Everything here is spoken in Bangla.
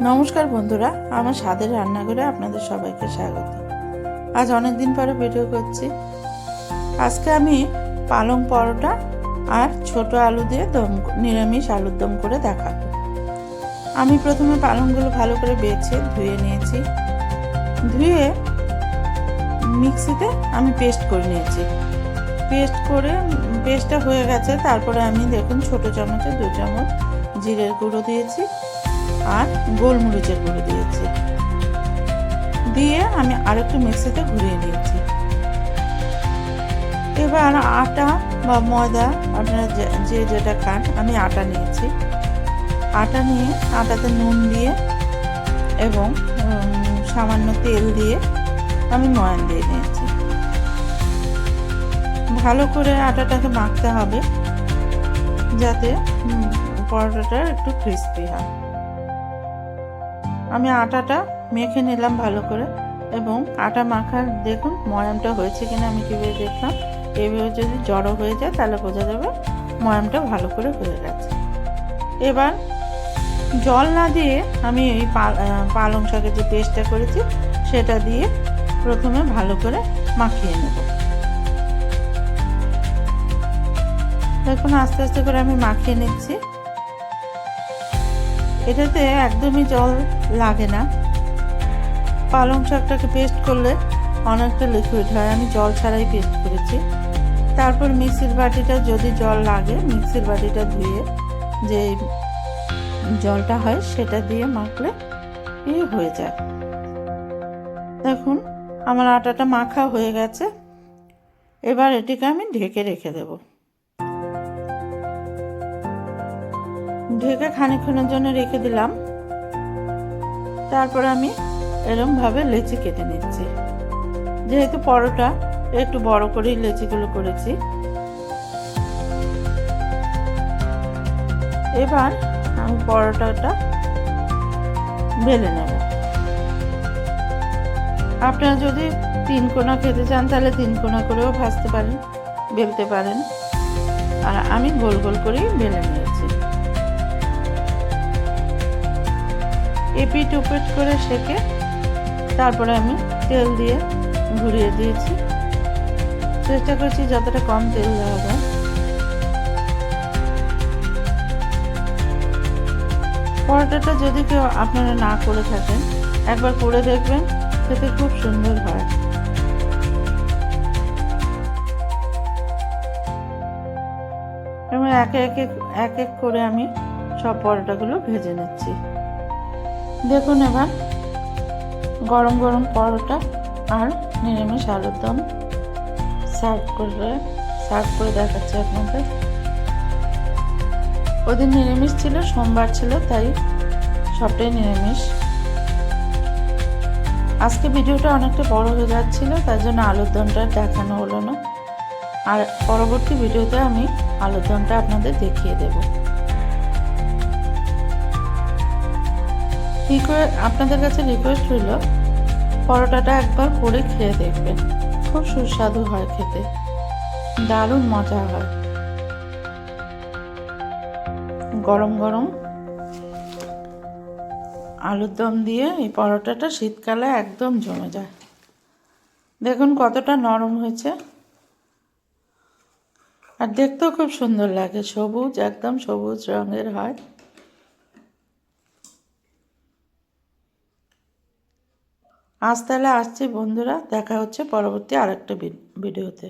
নমস্কার বন্ধুরা, আমার স্বাদের রান্নাঘরে আপনাদের সবাইকে স্বাগত। আজ অনেক দিন পরে ভিডিও করছি। আজকে আমি পালং পরোটা আর ছোট আলু দিয়ে নিরামিষ আলুর দম করে দেখাবো। আমি প্রথমে পালংগুলো ভালো করে বেছে ধুয়ে নিয়েছি। ধুয়ে মিক্সিতে আমি পেস্ট করে নিয়েছি। পেস্টটা হয়ে গেছে। তারপরে আমি দেখুন ছোট চামচে 2 চামচ জিরের গুঁড়ো দিয়েছি আর গোলমরিচের গুঁড়ো দিয়েছি। দিয়ে আমি আরেকটু মিক্সিতে ঘুরিয়ে নিয়েছি। এবার আটা বা ময়দা আপনারা যেটা খান, আমি আটা নিয়েছি। আটা নিয়ে আটাতে নুন দিয়ে এবং সামান্য তেল দিয়ে আমি ময়ান দিয়ে নিয়েছি। ভালো করে আটাটাকে মাখতে হবে যাতে পরোটাটা একটু ক্রিস্পি হয়। আমি আটাটা মেখে নিলাম ভালো করে, এবং আটা মাখার দেখুন ময়ামটা হয়েছে কিনা আমি কীভাবে দেখলাম। এইভাবে যদি জড়ো হয়ে যায় তাহলে বোঝা যাবে ময়ামটা ভালো করে হয়ে গেছে। এবার জল না দিয়ে আমি এই পালং শাকের যে পেস্টটা করেছি সেটা দিয়ে প্রথমে ভালো করে মাখিয়ে নেব। দেখুন আস্তে আস্তে করে আমি মাখিয়ে নিচ্ছি। এটাতে একদমই জল লাগে না। পালং শাকটাকে পেস্ট করলে অনেকটা লিকুইড হয়। আমি জল ছাড়াই পেস্ট করেছি। তারপর মিক্সির বাটিটা যদি জল লাগে, মিক্সির বাটিটা ধুয়ে যে জলটা হয় সেটা দিয়ে মাখলে হয়ে যায়। দেখুন আমার আটাটা মাখা হয়ে গেছে। এবার এটিকে আমি ঢেকে রেখে দেব। ঢেকে খানিকক্ষণের জন্য রেখে দিলাম। তারপর আমি এরকমভাবে লেচি কেটে নিচ্ছি। যেহেতু পরোটা একটু বড় করেই লেচিগুলো করেছি। এবার আমি পরোটাটা বেলে নেব। আপনারা যদি 3 কোনা খেতে চান তাহলে 3 কোনা করেও ভাজতে পারেন, বেলতে পারেন। আর আমি গোল গোল করেই বেলে নিয়েছি। এপিট ওপিট করে সেঁকে তারপরে আমি তেল দিয়ে ঘুরিয়ে দিয়েছি। চেষ্টা করছি যতটা কম তেল দেওয়া যায়। পরোটাটা যদি কেউ আপনারা না করে থাকেন, একবার করে দেখবেন, খেতে খুব সুন্দর হয়। এবং এক এক করে আমি সব পরোটাগুলো ভেজে নিচ্ছি। দেখুন এবার গরম গরম পরোটা আর নিরামিষ আলুর দম সার্ভ করে দেখাচ্ছি আপনাদের। ওদিন নিরামিষ ছিল, সোমবার ছিল, তাই সবটাই নিরামিষ। আজকে ভিডিওটা অনেকটা বড় হয়ে যাচ্ছিল, তাই জন্য আলুর দমটা দেখানো হলো না। আর পরবর্তী ভিডিওতে আমি আলুর দমটা আপনাদের দেখিয়ে দেব। আপনাদের কাছে রিকোয়েস্ট রইল, পরোটাটা একবার করে খেয়ে দেখবেন। খুব সুস্বাদু হয় খেতে, দারুণ মজা হয়। গরম গরম আলুর দম দিয়ে এই পরোটাটা শীতকালে একদম জমে যায়। দেখুন কতটা নরম হয়েছে, আর দেখতেও খুব সুন্দর লাগে। সবুজ, একদম সবুজ রঙের হয়। আজ তাহলে আসছি বন্ধুরা, দেখা হচ্ছে পরবর্তী আরেকটা ভিডিওতে।